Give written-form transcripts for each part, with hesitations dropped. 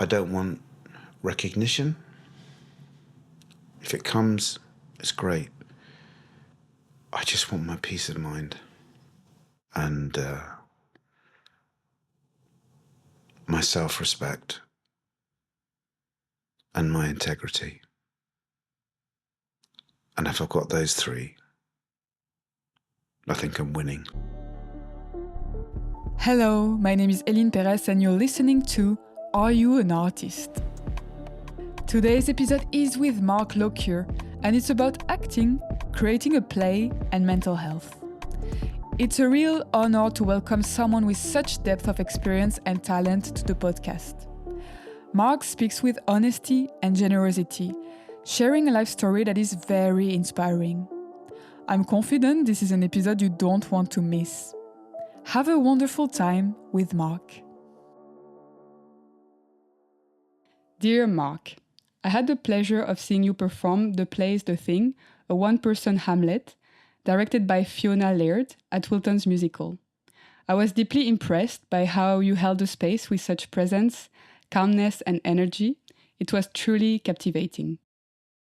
I don't want recognition. If it comes, it's great. I just want my peace of mind and my self-respect and my integrity. And if I've got those three, I think I'm winning. Hello, my name is Eline Perez and you're listening to Are You an Artist? Today's episode is with Mark Lockyer and it's about acting, creating a play and mental health. It's a real honor to welcome someone with such depth of experience and talent to the podcast. Mark speaks with honesty and generosity, sharing a life story that is very inspiring. I'm confident this is an episode you don't want to miss. Have a wonderful time with Mark. Dear Mark, I had the pleasure of seeing you perform the play The Thing, a one-person Hamlet, directed by Fiona Laird at Wilton's Musical. I was deeply impressed by how you held the space with such presence, calmness and energy. It was truly captivating.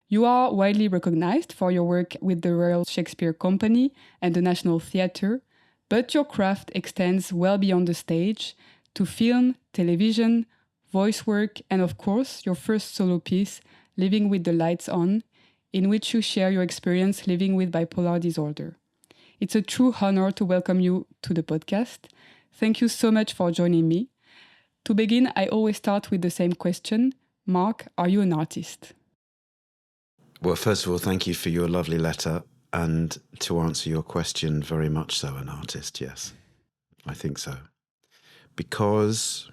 You are widely recognized for your work with the Royal Shakespeare Company and the National Theatre, but your craft extends well beyond the stage to film, television, voice work, and of course, your first solo piece, Living with the Lights On, in which you share your experience living with bipolar disorder. It's a true honor to welcome you to the podcast. Thank you so much for joining me. To begin, I always start with the same question. Mark, are you an artist? Well, first of all, thank you for your lovely letter. And to answer your question, very much so an artist, yes. I think so. Because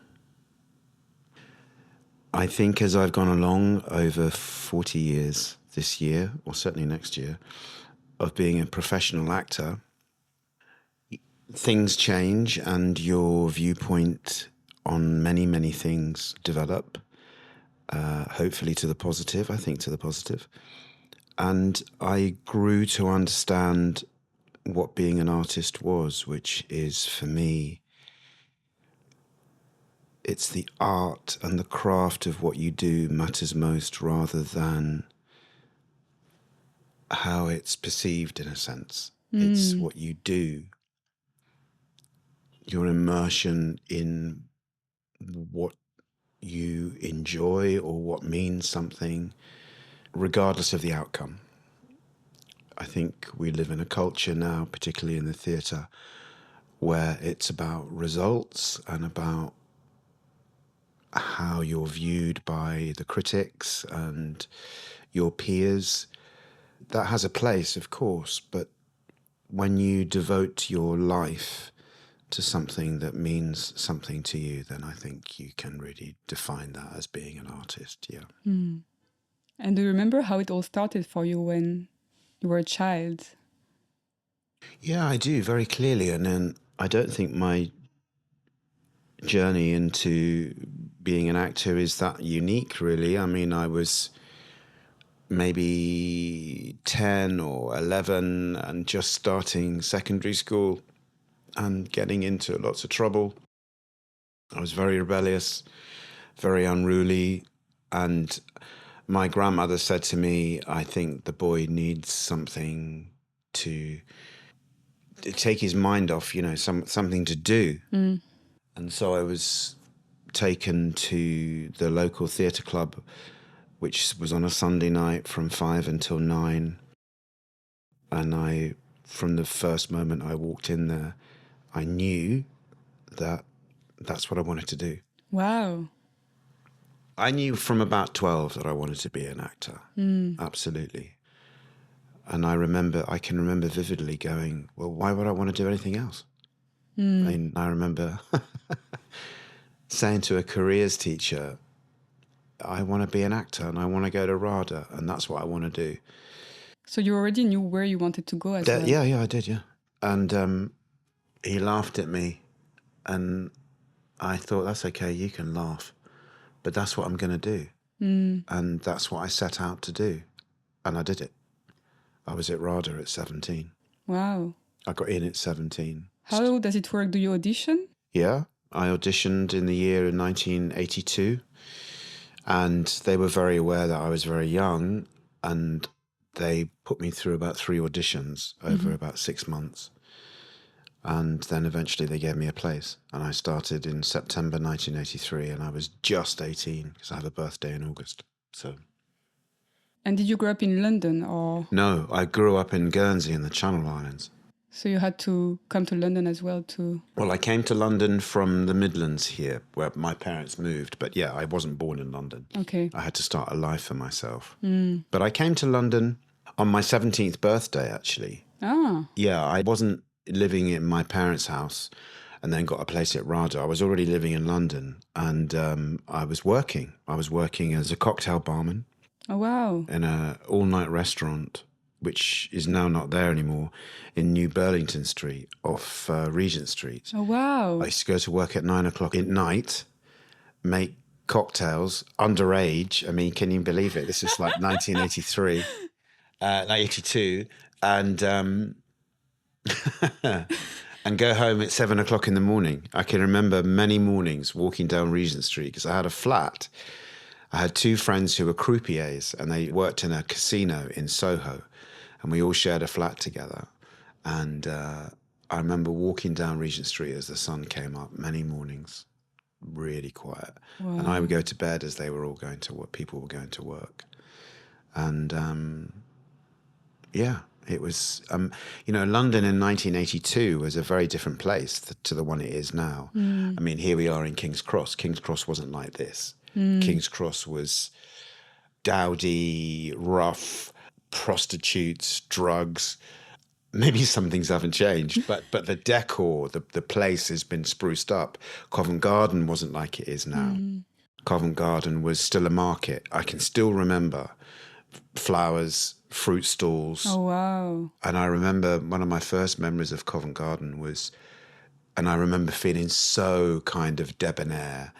I think as I've gone along over 40 years this year, or certainly next year, of being a professional actor, things change and your viewpoint on many, many things develop, hopefully to the positive, I think to the positive. And I grew to understand what being an artist was, which is, for me, it's the art and the craft of what you do matters most rather than how it's perceived, in a sense. It's what you do, your immersion in what you enjoy or what means something, regardless of the outcome. I think we live in a culture now, particularly in the theatre, where it's about results and about how you're viewed by the critics and your peers. That has a place, of course, but when you devote your life to something that means something to you, then I think you can really define that as being an artist, yeah. And do you remember how it all started for you when you were a child? Yeah, I do, very clearly. And then I don't think my journey into being an actor is that unique, really. I mean, I was maybe 10 or 11 and just starting secondary school and getting into lots of trouble. I was very rebellious, very unruly, and my grandmother said to me, I think the boy needs something to take his mind off, you know, something to do. And so I was taken to the local theatre club, which was on a Sunday night from 5 until 9. And from the first moment I walked in there, I knew that that's what I wanted to do. Wow. I knew from about 12 that I wanted to be an actor. Absolutely. And I can remember vividly going, well, why would I want to do anything else? I mean, I remember saying to a careers teacher, I want to be an actor and I want to go to RADA and that's what I want to do. So you already knew where you wanted to go as well? Yeah, I did, yeah. And he laughed at me and I thought, that's okay, you can laugh. But that's what I'm going to do. And that's what I set out to do. And I did it. I was at RADA at 17. Wow. I got in at 17. How does it work? Do you audition? Yeah, I auditioned in the year of 1982 And they were very aware that I was very young, and they put me through about 3 auditions over about 6 months. And then eventually they gave me a place. And I started in September 1983, and I was just 18 because I have a birthday in August. So. And did you grow up in London or? No, I grew up in Guernsey in the Channel Islands. So you had to come to London as well to... Well, I came to London from the Midlands here, where my parents moved. But yeah, I wasn't born in London. Okay. I had to start a life for myself. But I came to London on my 17th birthday, actually. Ah. Yeah, I wasn't living in my parents' house and then got a place at RADA. I was already living in London, and I was working. I was working as a cocktail barman. Oh, wow. In an all-night restaurant, which is now not there anymore, in New Burlington Street off Regent Street. Oh, wow. I used to go to work at 9 o'clock at night, make cocktails, underage. I mean, can you believe it? This is like 1983, 1982. And and go home at 7 o'clock in the morning. I can remember many mornings walking down Regent Street because I had a flat. I had 2 friends who were croupiers, and they worked in a casino in Soho, and we all shared a flat together. And I remember walking down Regent Street as the sun came up many mornings, really quiet. Wow. And I would go to bed as they were all going to work. People were going to work. And yeah, it was, London in 1982 was a very different place to the one it is now. I mean, here we are in King's Cross. King's Cross wasn't like this. King's Cross was dowdy, rough, prostitutes, drugs. Maybe some things haven't changed, but the decor, the place has been spruced up. Covent Garden wasn't like it is now. Covent Garden was still a market. I can still remember flowers, fruit stalls. Oh, wow. And I remember one of my first memories of Covent Garden was, and I remember feeling so kind of debonair,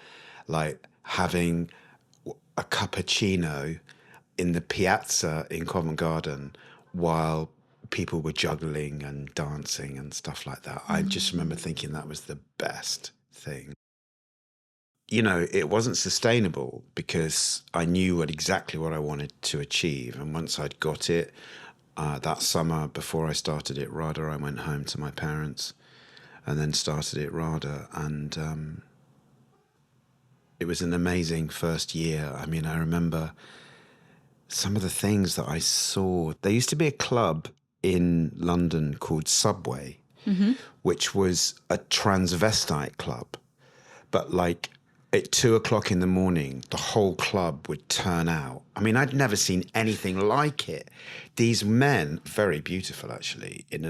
like having a cappuccino in the piazza in Covent Garden while people were juggling and dancing and stuff like that. I just remember thinking that was the best thing. You know, it wasn't sustainable because I knew exactly what I wanted to achieve. And once I'd got it, that summer before I started at RADA, I went home to my parents and then started at RADA. And it was an amazing first year. I mean, I remember some of the things that I saw. There used to be a club in London called Subway, which was a transvestite club. But like at 2 o'clock in the morning, the whole club would turn out. I mean, I'd never seen anything like it. These men, very beautiful actually, in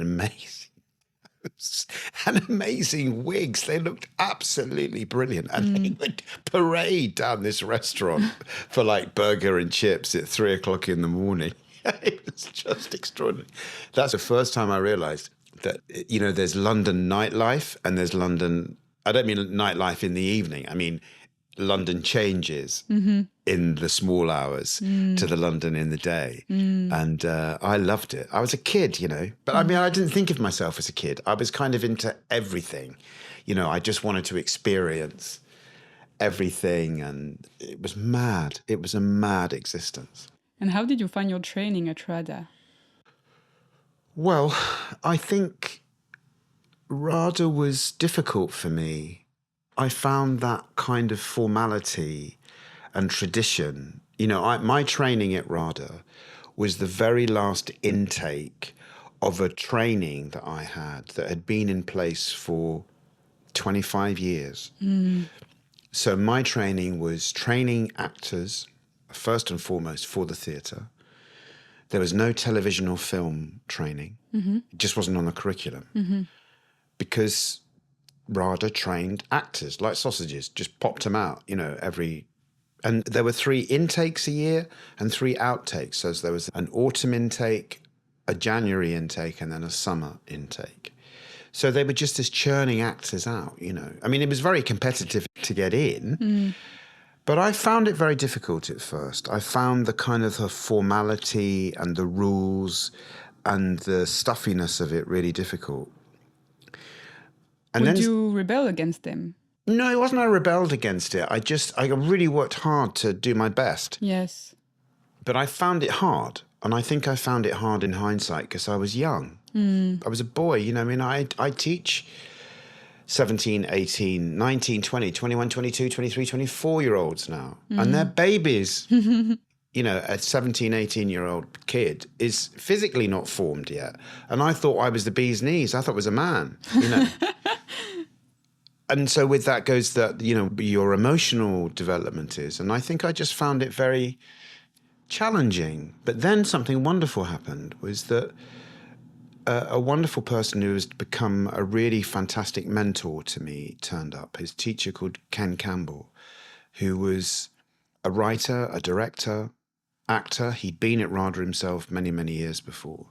amazing wigs. They looked absolutely brilliant. And they would parade down this restaurant for like burger and chips at 3 o'clock in the morning. It was just extraordinary. That's the first time I realized that, there's London nightlife and there's London, I don't mean nightlife in the evening. I mean, London changes in the small hours to the London in the day. And I loved it. I was a kid, but I mean, I didn't think of myself as a kid. I was kind of into everything. I just wanted to experience everything. And it was mad. It was a mad existence. And how did you find your training at RADA? Well, I think RADA was difficult for me. I found that kind of formality and tradition. My training at RADA was the very last intake of a training that I had that had been in place for 25 years. So my training was training actors, first and foremost, for the theatre. There was no television or film training. It just wasn't on the curriculum. Because RADA trained actors like sausages, just popped them out, and there were 3 intakes a year and 3 outtakes. So there was an autumn intake, a January intake, and then a summer intake. So they were just as churning actors out, I mean, it was very competitive to get in, but I found it very difficult at first. I found the kind of the formality and the rules and the stuffiness of it really difficult. And Would you rebel against them? No, it wasn't I rebelled against it. I really worked hard to do my best. Yes. But I found it hard. And I think I found it hard in hindsight because I was young. I was a boy, you know, I mean, I teach 17, 18, 19, 20, 21, 22, 23, 24-year-olds now. And they're babies. You know, a 17, 18-year-old kid is physically not formed yet. And I thought I was the bee's knees. I thought I was a man, you know. And so with that goes that, you know, your emotional development is. And I think I just found it very challenging. But then something wonderful happened, was that a wonderful person who has become a really fantastic mentor to me turned up. His teacher called Campbell, who was a writer, a director, actor. He'd been at RADA himself many, many years before.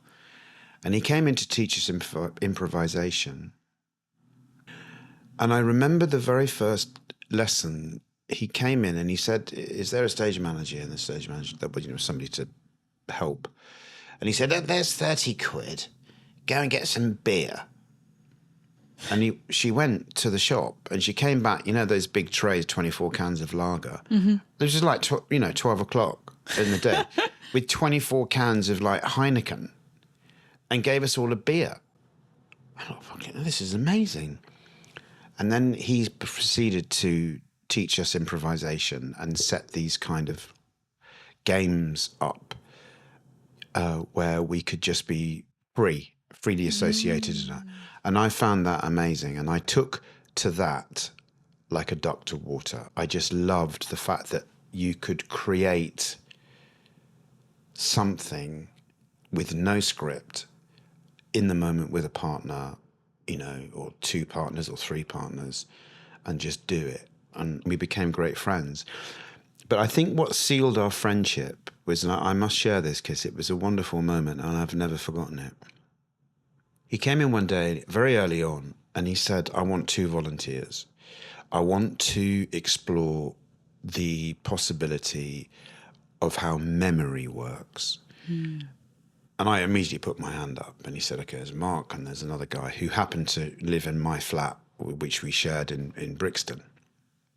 And he came in to teach us improvisation. And I remember the very first lesson, he came in and he said, is there a stage manager? And the stage manager, that was, you know, somebody to help. And he said, there's 30 quid. Go and get some beer. And she went to the shop and she came back, you know, those big trays, 24 cans of lager. It was just like, 12 o'clock in the day with 24 cans of like Heineken, and gave us all a beer. I thought, fucking, this is amazing. And then he proceeded to teach us improvisation and set these kind of games up where we could just be freely associated. And I found that amazing. And I took to that like a duck to water. I just loved the fact that you could create something with no script in the moment with a partner, you know, or two partners or three partners, and just do it. And we became great friends. But I think what sealed our friendship was, and I must share this because it was a wonderful moment and I've never forgotten it. He came in one day very early on and he said, I want 2 volunteers. I want to explore the possibility of how memory works. And I immediately put my hand up and he said, okay, there's Mark and there's another guy who happened to live in my flat, which we shared in Brixton.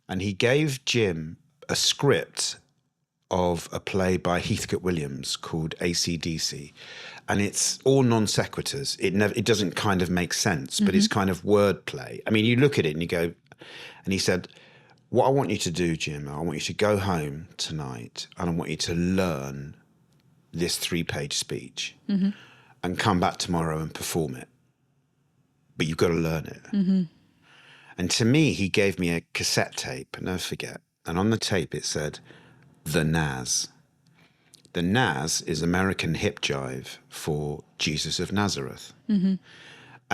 And he gave Jim a script of a play by Heathcote Williams called AC/DC. And it's all non sequiturs. It doesn't kind of make sense, but it's kind of wordplay. I mean, you look at it and you go, and he said, what I want you to do, Jim, I want you to go home tonight and I want you to learn this 3-page speech and come back tomorrow and perform it. But you've got to learn it. And to me, he gave me a cassette tape, never forget. And on the tape, it said, The Naz. The Naz is American hip jive for Jesus of Nazareth. And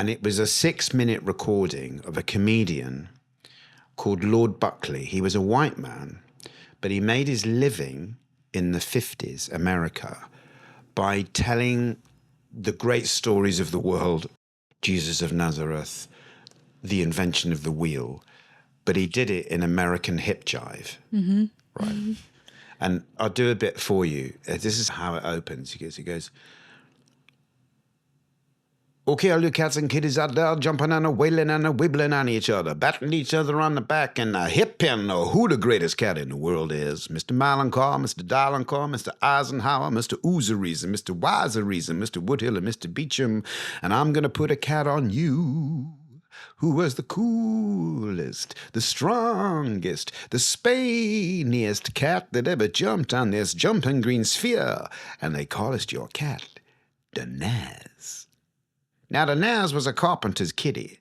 it was a 6-minute recording of a comedian called Lord Buckley. He was a white man, but he made his living in the 50s, America, by telling the great stories of the world, Jesus of Nazareth, the invention of the wheel, but he did it in American hip jive, right? And I'll do a bit for you. This is how it opens. He goes, okay, all you cats and kitties out there jumping and a-wailing and a-wibbling on each other, batting each other on the back and hip-pin who the greatest cat in the world is. Mr. Malencar, Mr. Dallencar, Mr. Eisenhower, Mr. Oozeries, and Mr. Wiseries, and Mr. Woodhill, and Mr. Beecham, and I'm going to put a cat on you. Who was the coolest, the strongest, the spaniest cat that ever jumped on this jumping green sphere? And they called your cat the Naz. Now, the Naz was a carpenter's kitty,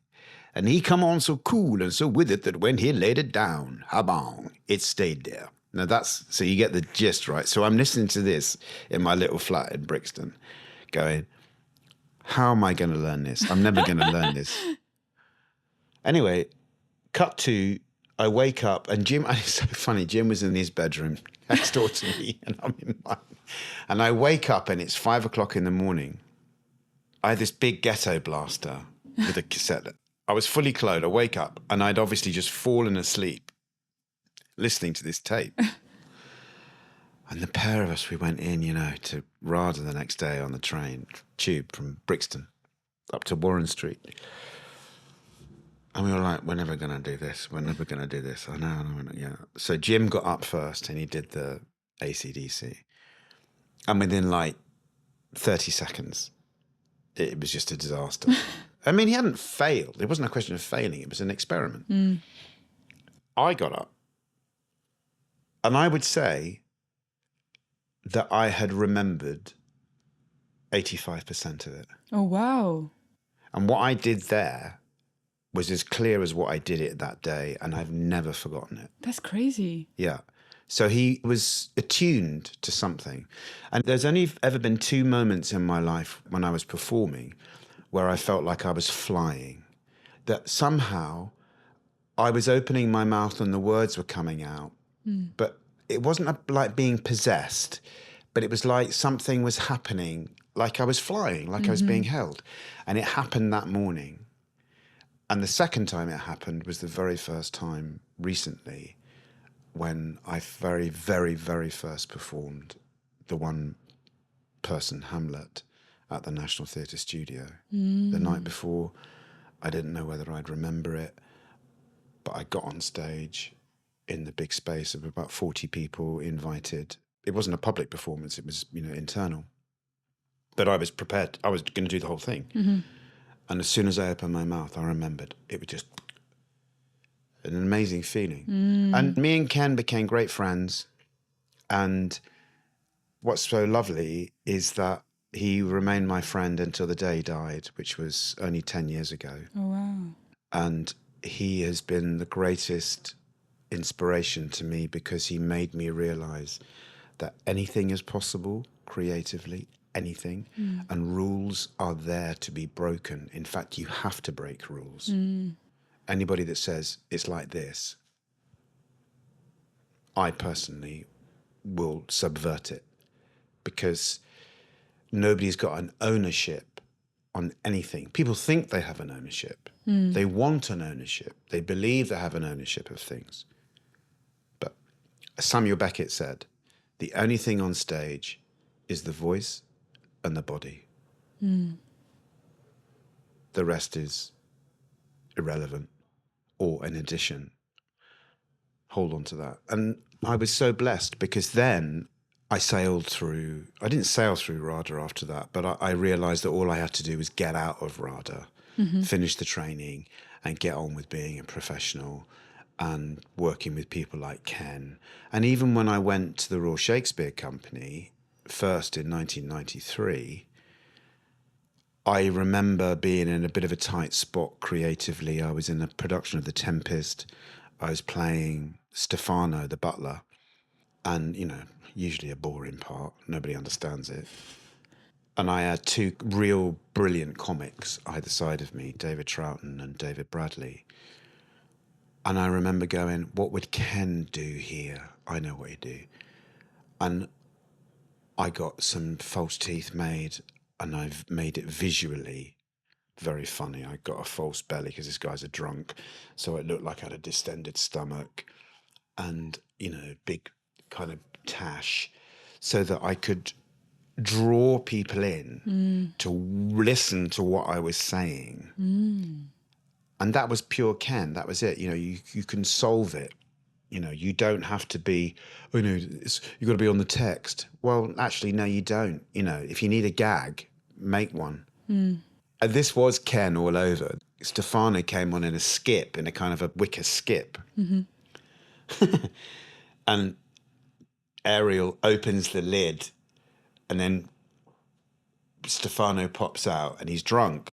and he come on so cool and so with it that when he laid it down, habong, it stayed there. Now so you get the gist, right? So I'm listening to this in my little flat in Brixton, going, how am I going to learn this? I'm never going to learn this. Anyway, cut to, I wake up and Jim, it's so funny, Jim was in his bedroom next door to me and I'm in mine. And I wake up and it's 5 o'clock in the morning. I had this big ghetto blaster with a cassette. I was fully clothed. I wake up and I'd obviously just fallen asleep listening to this tape. And the pair of us, we went in, to RADA the next day on the tube from Brixton up to Warren Street. And we were like, we're never going to do this. We're never going to do this. I know. Yeah. So Jim got up first and he did the AC/DC. And within like 30 seconds, it was just a disaster. I mean, he hadn't failed. It wasn't a question of failing. It was an experiment. I got up. And I would say that I had remembered 85% of it. Oh, wow. And what I did there was as clear as what I did it that day, and I've never forgotten it. That's crazy. Yeah. So he was attuned to something. And there's only ever been 2 moments in my life when I was performing where I felt like I was flying, that somehow I was opening my mouth and the words were coming out. But it wasn't like being possessed, but it was like something was happening, like I was flying, like I was being held. And it happened that morning. And the second time it happened was the very first time recently when I very, very, very first performed the one-person Hamlet at the National Theatre Studio. The night before, I didn't know whether I'd remember it, but I got on stage in the big space of about 40 people invited. It wasn't a public performance, it was, internal. But I was prepared. I was going to do the whole thing. And as soon as I opened my mouth, I remembered it was just an amazing feeling. And me and Ken became great friends. And what's so lovely is that he remained my friend until the day he died, which was only 10 years ago. Oh, wow. And he has been the greatest inspiration to me because he made me realize that anything is possible creatively, anything, and rules are there to be broken. In fact, you have to break rules. Anybody that says it's like this, I personally will subvert it, because nobody's got an ownership on anything. People think they have an ownership. They want an ownership. They believe they have an ownership of things. But as Samuel Beckett said, the only thing on stage is the voice and the body. The rest is irrelevant or an addition. Hold on to that. And I was so blessed because then I didn't sail through RADA after that, but I realized that all I had to do was get out of RADA, finish the training and get on with being a professional and working with people like Ken. And even when I went to the Royal Shakespeare Company, first in 1993, I remember being in a bit of a tight spot creatively. I was in a production of The Tempest. I was playing Stefano, the butler. And, usually a boring part. Nobody understands it. And I had 2 real brilliant comics either side of me, David Troughton and David Bradley. And I remember going, what would Ken do here? I know what he'd do. And I got some false teeth made, and I've made it visually very funny. I got a false belly because this guy's a drunk, so it looked like I had a distended stomach and, big kind of tash, so that I could draw people in to listen to what I was saying. And that was pure Ken. That was it. You can solve it. You don't have to be, you've got to be on the text. Well, actually, no, you don't. If you need a gag, make one. And this was Ken all over. Stefano came on in a skip, in a kind of a wicker skip. And Ariel opens the lid, and then Stefano pops out, and he's drunk.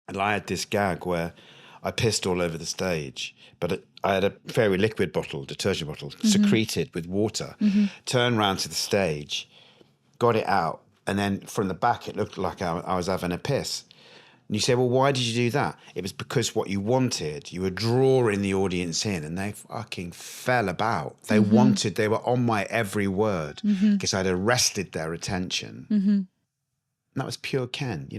And I had this gag where I pissed all over the stage, but I had a fairy liquid bottle, detergent bottle, secreted with water, turned round to the stage, got it out, and then from the back it looked like I was having a piss. And you say, well, why did you do that? It was because what you wanted, you were drawing the audience in, and they fucking fell about. They they were on my every word because I'd arrested their attention. And that was pure Ken,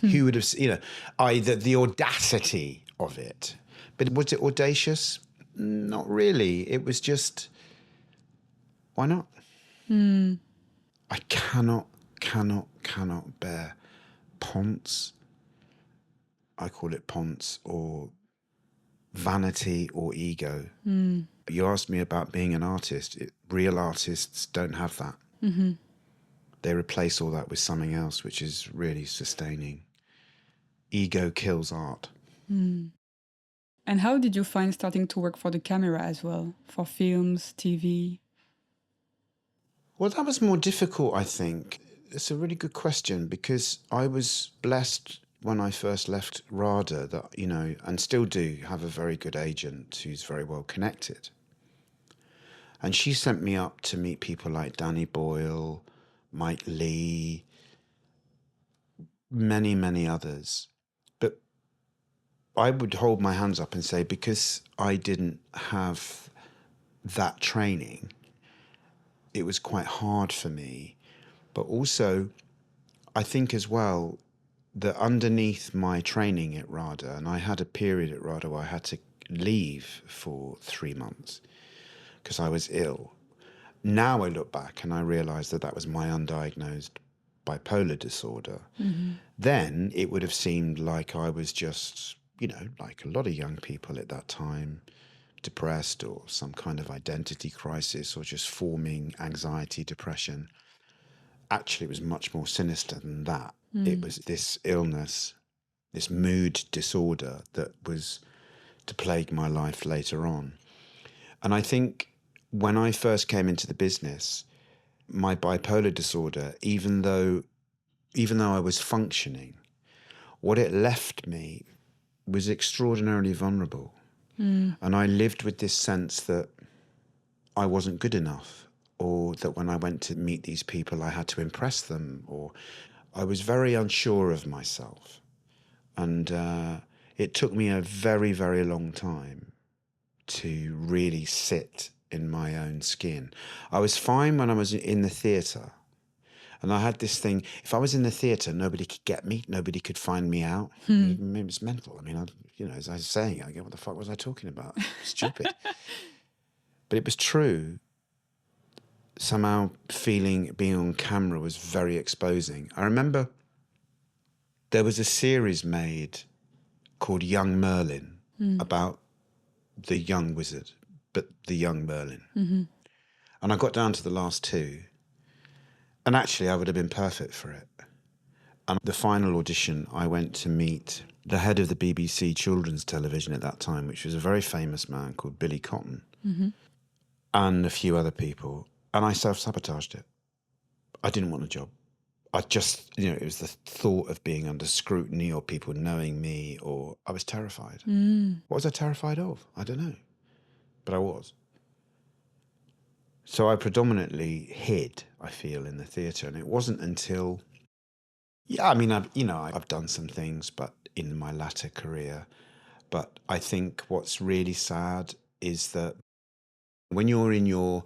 Who would have, the audacity of it. But was it audacious? Not really. It was just, why not? I cannot bear ponce. I call it ponce, or vanity or ego. You asked me about being an artist. Real artists don't have that. They replace all that with something else, which is really sustaining. Ego kills art. And how did you find starting to work for the camera as well, for films, TV? Well, that was more difficult, I think. It's a really good question, because I was blessed when I first left RADA that, you know, and still do have a very good agent who's very well connected. And she sent me up to meet people like Danny Boyle, Leigh, many, many others. But I would hold my hands up and say, because I didn't have that training, it was quite hard for me. But also, I think as well, that underneath my training at RADA, and I had a period at RADA where I had to leave for 3 months because I was ill. Now I look back and I realise that that was my undiagnosed bipolar disorder. Then it would have seemed like I was just, you know, like a lot of young people at that time, depressed or some kind of identity crisis or just forming anxiety, depression. Actually, it was much more sinister than that. It was this illness, this mood disorder that was to plague my life later on. And I think when I first came into the business, my bipolar disorder, even though I was functioning, what it left me was extraordinarily vulnerable. And I lived with this sense that I wasn't good enough, or that when I went to meet these people, I had to impress them, or I was very unsure of myself. And it took me a very, very long time to really sit in my own skin. I was fine when I was in the theatre. And I had this thing, if I was in the theatre, nobody could get me, nobody could find me out. It was mental. I mean, as I was saying, I go, what the fuck was I talking about? Stupid. But it was true. Somehow being on camera was very exposing. I remember there was a series made called Young Merlin about the young wizard, but the young Merlin. And I got down to the last 2. And actually, I would have been perfect for it. And the final audition, I went to meet the head of the BBC children's television at that time, which was a very famous man called Billy Cotton, and a few other people. And I self-sabotaged it. I didn't want a job. I just, it was the thought of being under scrutiny or people knowing me, or I was terrified. What was I terrified of? I don't know. But I was. So I predominantly hid, I feel, in the theatre. And it wasn't until, I've done some things, but in my latter career. But I think what's really sad is that when you're in your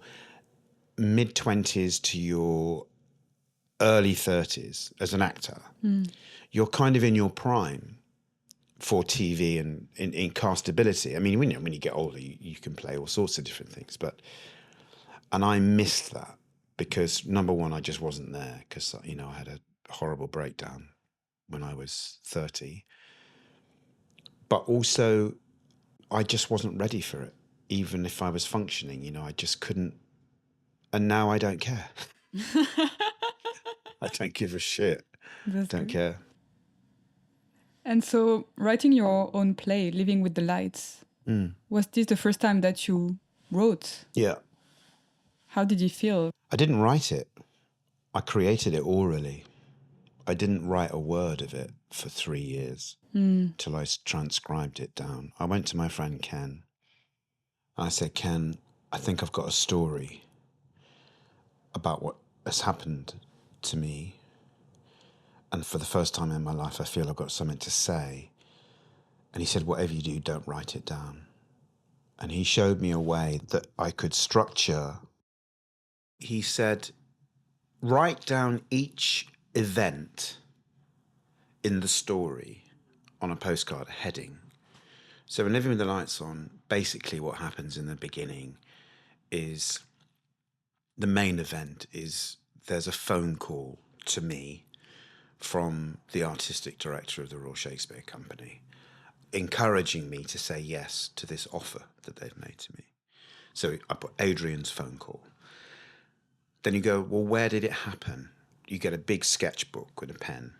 mid-20s to your early 30s as an actor, you're kind of in your prime for TV and in castability. I mean, when you get older, you can play all sorts of different things. And I missed that because, number one, I just wasn't there because, I had a horrible breakdown when I was 30. But also, I just wasn't ready for it. Even if I was functioning, I just couldn't. And now I don't care. I don't give a shit. Don't care. And so, writing your own play, Living with the Lights, was this the first time that you wrote? Yeah. How did you feel? I didn't write it. I created it orally. I didn't write a word of it for 3 years till I transcribed it down. I went to my friend Ken. I said, Ken, I think I've got a story about what has happened to me. And for the first time in my life, I feel I've got something to say. And he said, whatever you do, don't write it down. And he showed me a way that I could structure. He said, write down each event in the story on a postcard, a heading. So in Living with the Lights On, basically what happens in the beginning is the main event is there's a phone call to me from the artistic director of the Royal Shakespeare Company. encouraging me to say yes to this offer that they've made to me. So I put Adrian's phone call. Then you go, well, where did it happen? You get a big sketchbook with a pen.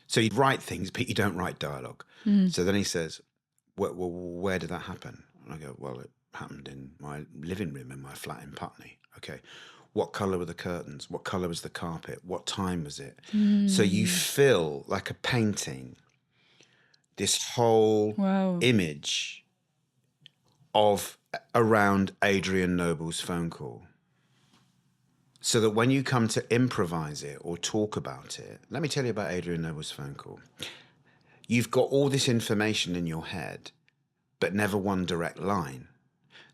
So you write things, but you don't write dialogue. So then he says, well, where did that happen? And I go, well, it happened in my living room in my flat in Putney. Okay. What colour were the curtains? What colour was the carpet? What time was it? So you fill, like a painting, this whole image of around Adrian Noble's phone call. So that when you come to improvise it or talk about it, let me tell you about Adrian Noble's phone call. You've got all this information in your head, but never one direct line.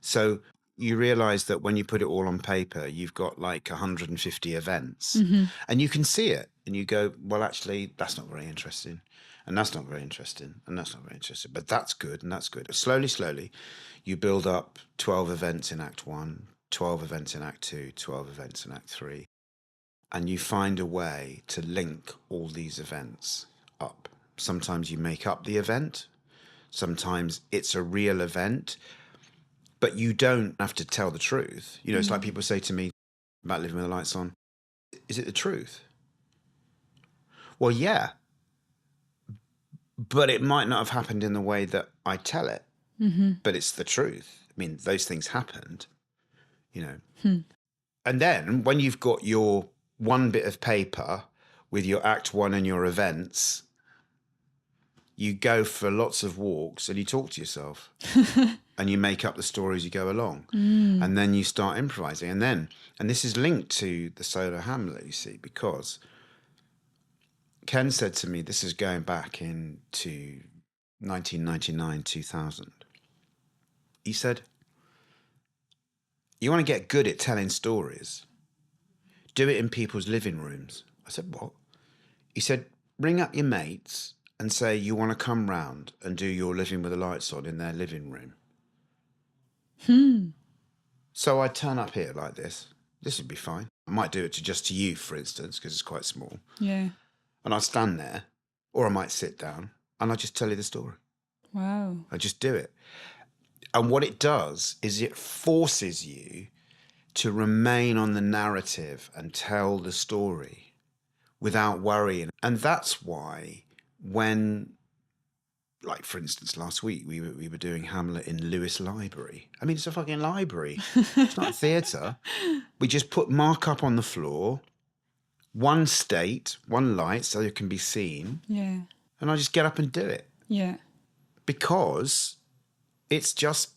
So you realize that when you put it all on paper, you've got like 150 events and you can see it and you go, well, actually, that's not very interesting. And that's not very interesting. And that's not very interesting. But that's good. And that's good. Slowly, you build up 12 events in Act 1, 12 events in Act 2, 12 events in Act 3. And you find a way to link all these events up. Sometimes you make up the event. Sometimes it's a real event. But you don't have to tell the truth. You know, it's like people say to me about Living with the Lights On, is it the truth? Well, yeah. But it might not have happened in the way that I tell it. But it's the truth. I mean, those things happened, you know. And then when you've got your one bit of paper with your Act 1 and your events, you go for lots of walks and you talk to yourself. And you make up the stories you go along. And then you start improvising. And this is linked to the solo Hamlet, you see, because Ken said to me, this is going back into 1999, 2000. He said, you want to get good at telling stories? Do it in people's living rooms. I said, what? He said, ring up your mates and say you want to come round and do your Living with the Lights On in their living room. So I turn up here like this. This would be fine. I might do it just to you, for instance, because it's quite small. Yeah. And I stand there, or I might sit down, and I just tell you the story. Wow. I just do it. And what it does is it forces you to remain on the narrative and tell the story without worrying. And that's why when, like, for instance, last week we were doing Hamlet in Lewis Library. I mean, it's a fucking library. It's not a theatre. We just put Mark up on the floor, one state, one light so it can be seen. Yeah. And I just get up and do it. Yeah. Because it's just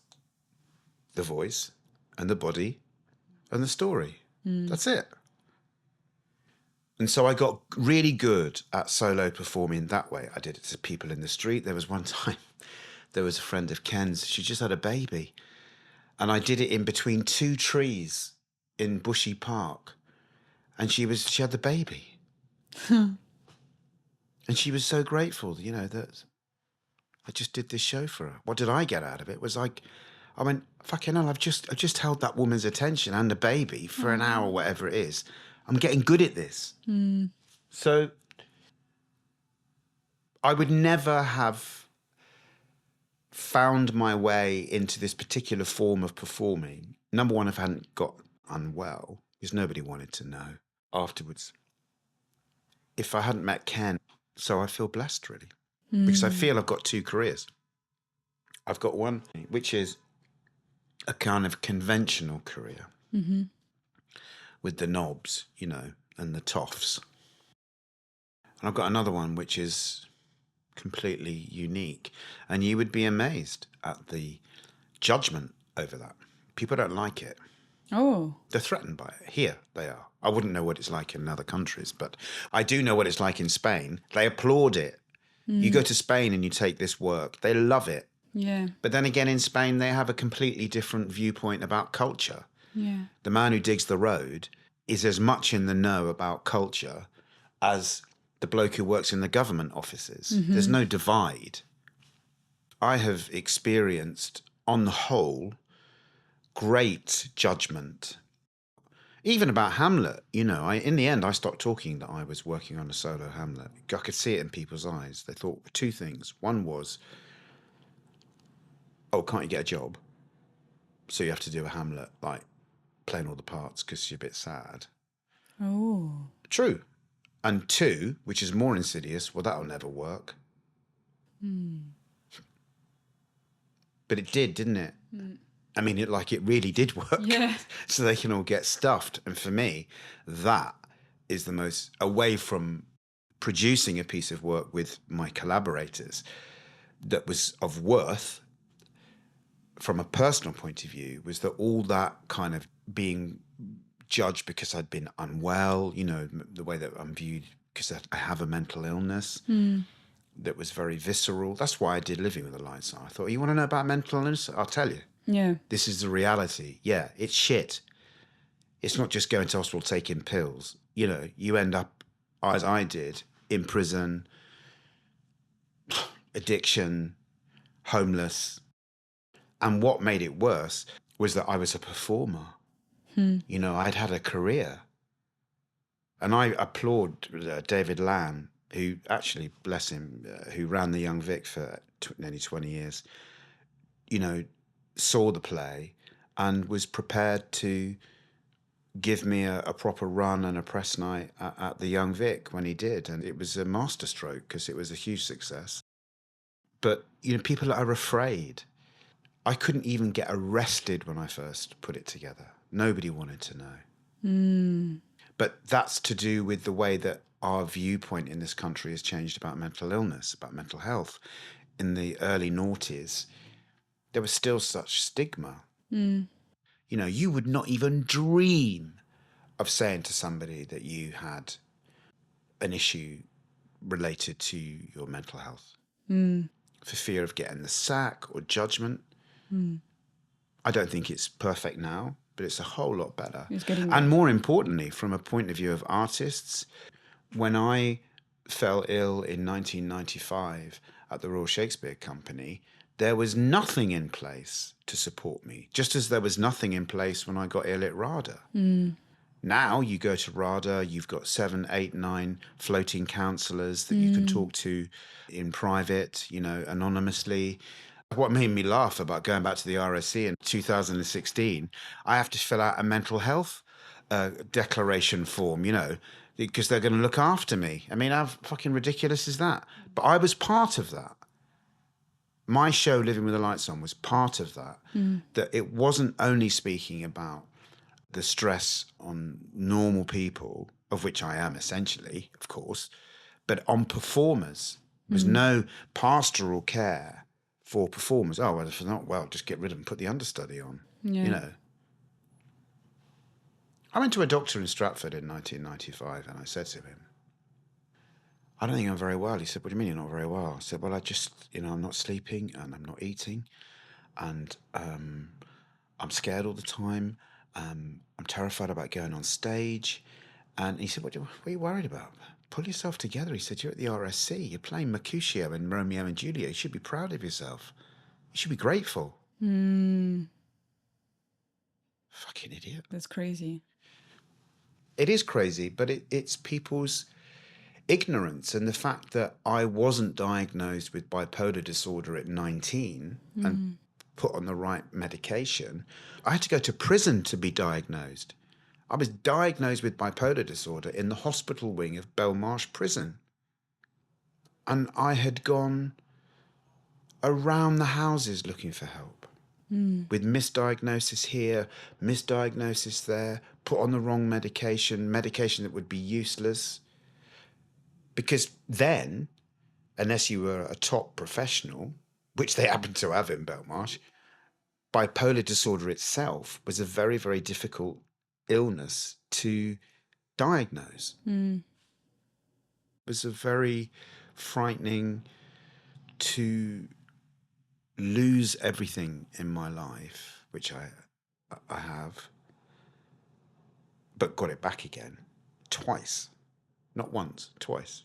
the voice and the body and the story. That's it. And so I got really good at solo performing that way. I did it to people in the street. There was one time, there was a friend of Ken's. She just had a baby. And I did it in between two trees in Bushy Park. And she had the baby. And she was so grateful, you know, that I just did this show for her. What did I get out of it? It was like, I went, fucking hell, I've just held that woman's attention and the baby for an hour, whatever it is. I'm getting good at this. So I would never have found my way into this particular form of performing. Number one, if I hadn't got unwell, because nobody wanted to know afterwards. If I hadn't met Ken, so I feel blessed, really. Because I feel I've got two careers. I've got one, which is a kind of conventional career. With the knobs, you know, and the toffs. And I've got another one which is completely unique. And you would be amazed at the judgment over that. People don't like it. Oh. They're threatened by it. Here they are. I wouldn't know what it's like in other countries, but I do know what it's like in Spain. They applaud it. You go to Spain and you take this work. They love it. Yeah. But then again, in Spain, they have a completely different viewpoint about culture. Yeah. The man who digs the road is as much in the know about culture as the bloke who works in the government offices. There's no divide. I have experienced, on the whole, great judgment. Even about Hamlet, you know, in the end, I stopped talking that I was working on a solo Hamlet. I could see it in people's eyes. They thought two things. One was, oh, can't you get a job? So you have to do a Hamlet, like playing all the parts because you're a bit sad. Oh. True. And two, which is more insidious, well, that'll never work. But it did, didn't it? I mean, it really did work. Yeah. So they can all get stuffed. And for me, that is the most, away from producing a piece of work with my collaborators that was of worth from a personal point of view, was that all that kind of being judged because I'd been unwell, you know, the way that I'm viewed because I have a mental illness that was very visceral. That's why I did Living with the Lights On. I thought, you want to know about mental illness? I'll tell you. Yeah. This is the reality. Yeah, it's shit. It's not just going to hospital taking pills. You know, you end up, as I did, in prison, addiction, homeless. And what made it worse was that I was a performer. You know, I'd had a career. And I applaud David Lann, who actually, bless him, who ran the Young Vic for nearly 20 years, you know, saw the play and was prepared to give me a proper run and a press night at the Young Vic when he did. And it was a masterstroke because it was a huge success. But, you know, people are afraid. I couldn't even get arrested when I first put it together. Nobody wanted to know. But that's to do with the way that our viewpoint in this country has changed about mental illness, about mental health. In the early noughties, there was still such stigma. You know, you would not even dream of saying to somebody that you had an issue related to your mental health for fear of getting the sack or judgment. I don't think it's perfect now, but it's a whole lot better. It's getting And more importantly, from a point of view of artists, when I fell ill in 1995 at the Royal Shakespeare Company, there was nothing in place to support me, just as there was nothing in place when I got ill at RADA. Now you go to RADA, you've got 7, 8, 9 floating counsellors that you can talk to in private, you know, anonymously. What made me laugh about going back to the RSC in 2016, I have to fill out a mental health declaration form, you know, because they're going to look after me. I mean, how fucking ridiculous is that? But I was part of that. My show, Living with the Lights On, was part of that. That it wasn't only speaking about the stress on normal people, of which I am essentially, of course, but on performers. There's no pastoral care for performers. Oh, well, if they're not well, just get rid of them, put the understudy on, you know. I went to a doctor in Stratford in 1995 and I said to him, I don't think I'm very well. He said, what do you mean you're not very well? I said, well, I just, you know, I'm not sleeping and I'm not eating and I'm scared all the time. I'm terrified about going on stage. And he said, what are you worried about? Pull yourself together. He said, you're at the RSC. You're playing Mercutio in Romeo and Juliet. You should be proud of yourself. You should be grateful. Fucking idiot. That's crazy. It is crazy, but it's people's ignorance and the fact that I wasn't diagnosed with bipolar disorder at 19 and put on the right medication. I had to go to prison to be diagnosed. I was diagnosed with bipolar disorder in the hospital wing of Belmarsh Prison. And I had gone around the houses looking for help. With misdiagnosis here, misdiagnosis there, put on the wrong medication that would be useless. Because then, unless you were a top professional, which they happen to have in Belmarsh, bipolar disorder itself was a very, very difficult illness to diagnose. It was a very frightening to lose everything in my life, which I have, but got it back again twice. Not once, twice.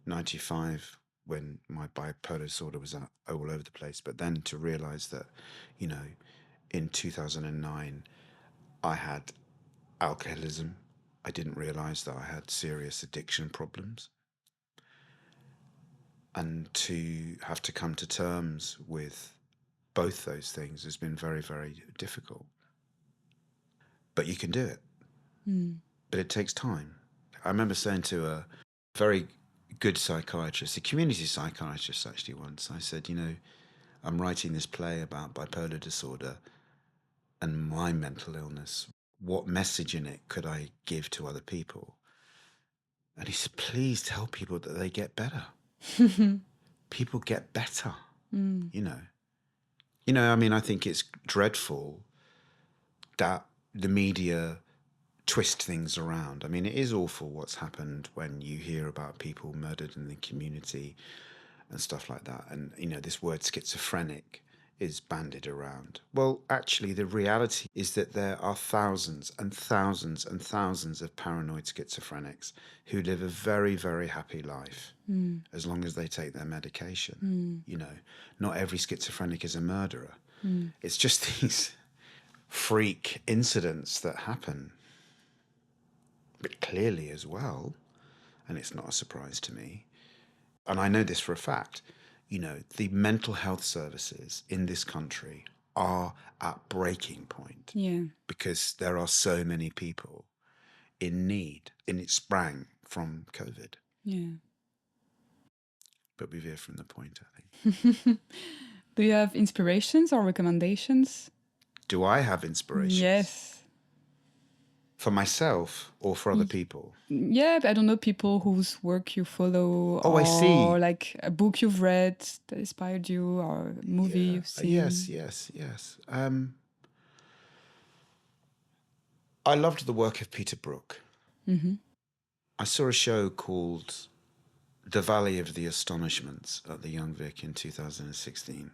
95 when my bipolar disorder was all over the place, but then to realise that, you know, in 2009 I had alcoholism. I didn't realise that I had serious addiction problems. And to have to come to terms with both those things has been very, very difficult. But you can do it. But it takes time. I remember saying to a very good psychiatrist, a community psychiatrist actually once, I said, I'm writing this play about bipolar disorder and my mental illness. What message in it could I give to other people? And he said, please tell people that they get better. People get better, I think it's dreadful that the media twist things around. I mean, it is awful what's happened when you hear about people murdered in the community and stuff like that. And, this word schizophrenic is bandied around. Well, actually, the reality is that there are thousands and thousands and thousands of paranoid schizophrenics who live a very, very happy life as long as they take their medication. Not every schizophrenic is a murderer. It's just these freak incidents that happen. But clearly as well, and it's not a surprise to me, and I know this for a fact, the mental health services in this country are at breaking point. Yeah. Because there are so many people in need, and it sprang from COVID. Yeah. But we veer from the point, I think. Do you have inspirations or recommendations? Do I have inspirations? Yes. For myself or for other people? Yeah, I don't know, people whose work you follow. Oh, I see. Or like a book you've read that inspired you, or a movie you've seen. Yes. I loved the work of Peter Brook. I saw a show called The Valley of the Astonishments at the Young Vic in 2016.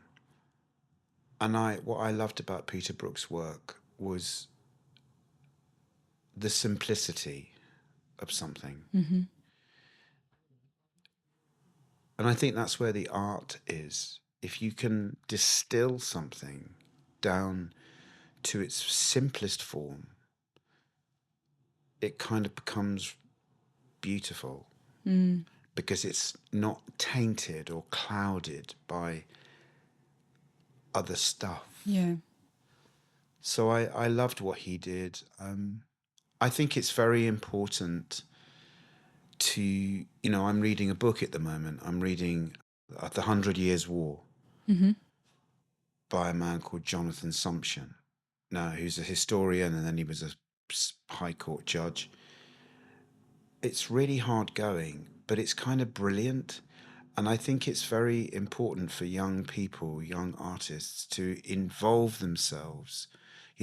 And what I loved about Peter Brook's work was the simplicity of something. And I think that's where the art is. If you can distill something down to its simplest form, it kind of becomes beautiful because it's not tainted or clouded by other stuff. Yeah. So I loved what he did. I think it's very important to, I'm reading a book at the moment. I'm reading The 100 Years' War by a man called Jonathan Sumption. Now, who's a historian and then he was a high court judge. It's really hard going, but it's kind of brilliant. And I think it's very important for young people, young artists, to involve themselves.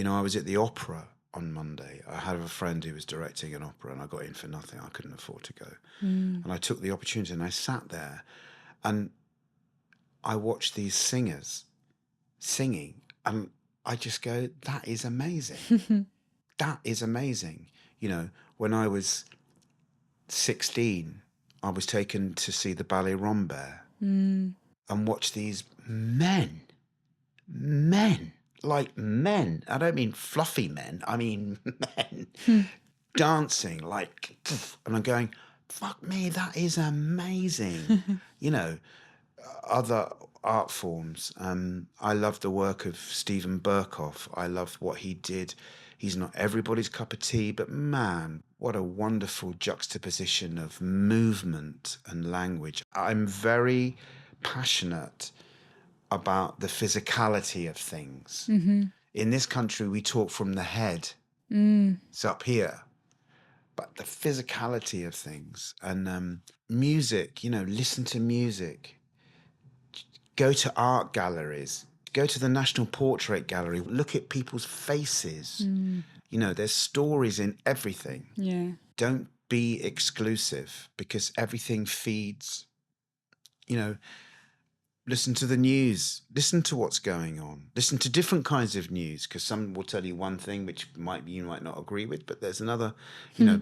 I was at the opera on Monday. I had a friend who was directing an opera and I got in for nothing. I couldn't afford to go. And I took the opportunity and I sat there and I watched these singers singing and I just go, that is amazing. That is amazing. When I was 16, I was taken to see the ballet Rambert and watch these men, like men. I don't mean fluffy men. I mean men dancing like, and I'm going, fuck me, that is amazing. Other art forms. I love the work of Stephen Berkoff. I love what he did. He's not everybody's cup of tea, but man, what a wonderful juxtaposition of movement and language. I'm very passionate about the physicality of things. In this country, we talk from the head. It's up here. But the physicality of things and music, listen to music. Go to art galleries. Go to the National Portrait Gallery. Look at people's faces. There's stories in everything. Yeah. Don't be exclusive because everything feeds. Listen to the news. Listen to what's going on. Listen to different kinds of news because some will tell you one thing which you might not agree with, but there's another.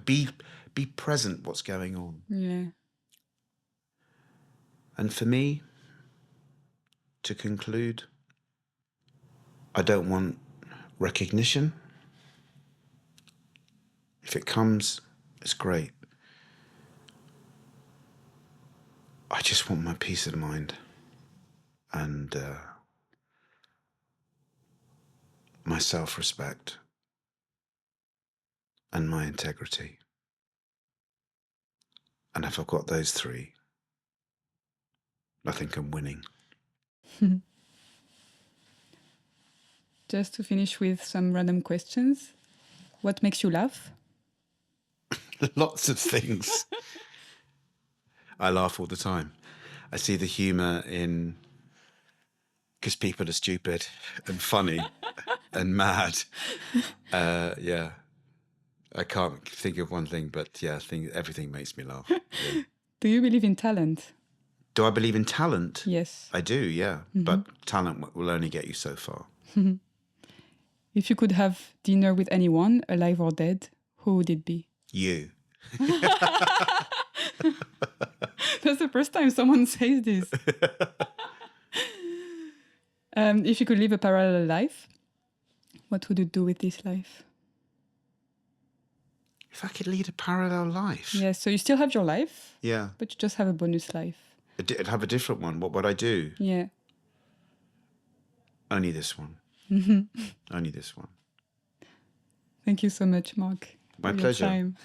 Be present what's going on. Yeah. And for me, to conclude, I don't want recognition. If it comes, it's great. I just want my peace of mind. And my self-respect, and my integrity. And if I've got those three, I think I'm winning. Just to finish with some random questions. What makes you laugh? Lots of things. I laugh all the time. I see the humour in... because people are stupid and funny and mad. Yeah. I can't think of one thing, but yeah, everything makes me laugh. Yeah. Do you believe in talent? Do I believe in talent? Yes. I do, yeah. But talent will only get you so far. If you could have dinner with anyone, alive or dead, who would it be? You. That's the first time someone says this. If you could live a parallel life, what would you do with this life? If I could lead a parallel life? Yes, so you still have your life, Yeah. but you just have a bonus life. I'd have a different one. What would I do? Yeah. Only this one. Only this one. Thank you so much, Mark. My for your pleasure. time.